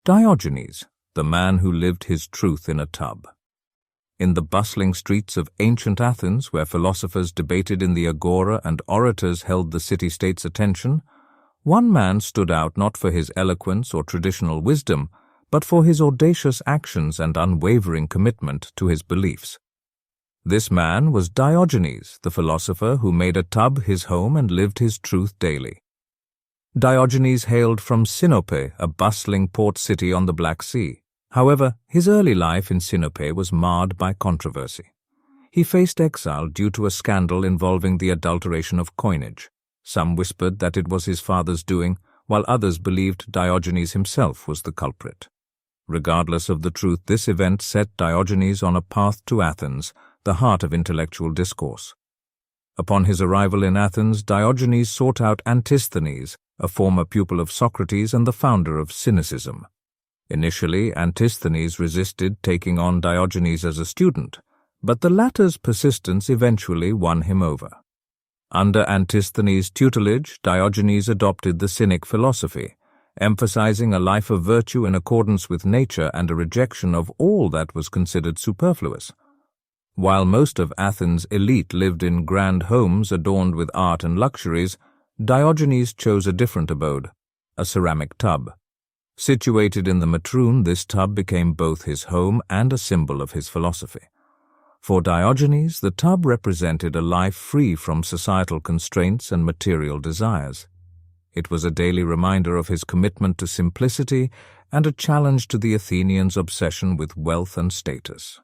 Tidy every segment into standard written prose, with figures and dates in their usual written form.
Diogenes, the man who lived his truth in a tub. In the bustling streets of ancient Athens, where philosophers debated in the agora and orators held the city-state's attention, one man stood out not for his eloquence or traditional wisdom, but for his audacious actions and unwavering commitment to his beliefs. This man was Diogenes, the philosopher who made a tub his home and lived his truth daily. Diogenes hailed from Sinope, a bustling port city on the Black Sea. However, his early life in Sinope was marred by controversy. He faced exile due to a scandal involving the adulteration of coinage. Some whispered that it was his father's doing, while others believed Diogenes himself was the culprit. Regardless of the truth, this event set Diogenes on a path to Athens, the heart of intellectual discourse. Upon his arrival in Athens, Diogenes sought out Antisthenes, a former pupil of Socrates and the founder of Cynicism. Initially, Antisthenes resisted taking on Diogenes as a student, but the latter's persistence eventually won him over. Under Antisthenes' tutelage, Diogenes adopted the Cynic philosophy, emphasizing a life of virtue in accordance with nature and a rejection of all that was considered superfluous. While most of Athens' elite lived in grand homes adorned with art and luxuries, Diogenes chose a different abode, a ceramic tub. Situated in the Matroon, this tub became both his home and a symbol of his philosophy. For Diogenes, the tub represented a life free from societal constraints and material desires. It was a daily reminder of his commitment to simplicity and a challenge to the Athenians' obsession with wealth and status.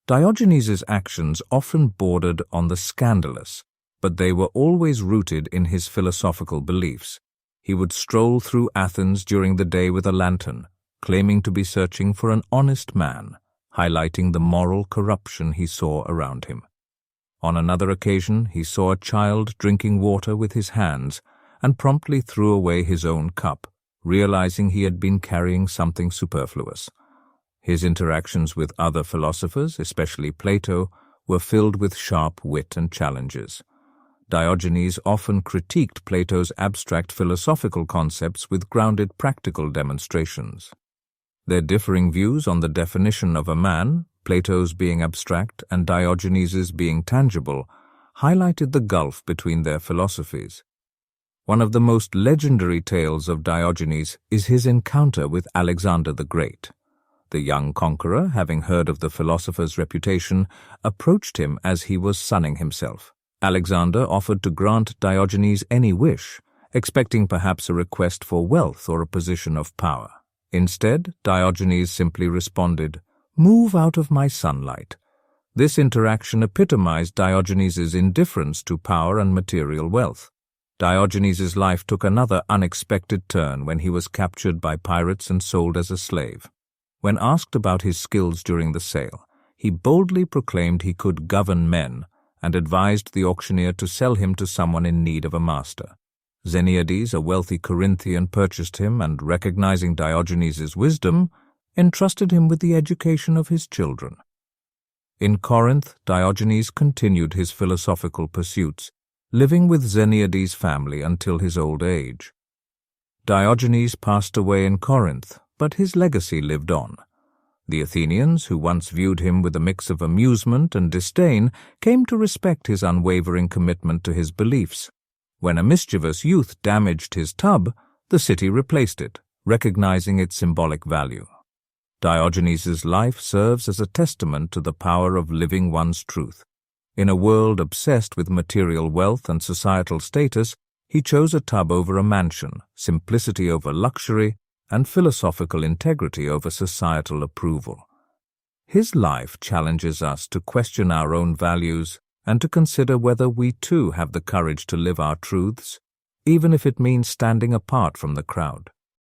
Diogenes' actions often bordered on the scandalous, but they were always rooted in his philosophical beliefs. He would stroll through Athens during the day with a lantern, claiming to be searching for an honest man, highlighting the moral corruption he saw around him. On another occasion, he saw a child drinking water with his hands and promptly threw away his own cup, realizing he had been carrying something superfluous. His interactions with other philosophers, especially Plato, were filled with sharp wit and challenges. Diogenes often critiqued Plato's abstract philosophical concepts with grounded practical demonstrations. Their differing views on the definition of a man, Plato's being abstract and Diogenes's being tangible, highlighted the gulf between their philosophies. One of the most legendary tales of Diogenes is his encounter with Alexander the Great. The young conqueror, having heard of the philosopher's reputation, approached him as he was sunning himself. Alexander offered to grant Diogenes any wish, expecting perhaps a request for wealth or a position of power. Instead, Diogenes simply responded, "Move out of my sunlight." This interaction epitomized Diogenes' indifference to power and material wealth. Diogenes' life took another unexpected turn when he was captured by pirates and sold as a slave. When asked about his skills during the sale, he boldly proclaimed he could govern men and advised the auctioneer to sell him to someone in need of a master. Xeniades, a wealthy Corinthian, purchased him and, recognizing Diogenes' wisdom, entrusted him with the education of his children. In Corinth, Diogenes continued his philosophical pursuits, living with Xeniades' family until his old age. Diogenes passed away in Corinth, but his legacy lived on. The Athenians, who once viewed him with a mix of amusement and disdain, came to respect his unwavering commitment to his beliefs. When a mischievous youth damaged his tub, the city replaced it, recognizing its symbolic value. Diogenes' life serves as a testament to the power of living one's truth. In a world obsessed with material wealth and societal status, he chose a tub over a mansion, simplicity over luxury, and philosophical integrity over societal approval. His life challenges us to question our own values and to consider whether we too have the courage to live our truths, even if it means standing apart from the crowd.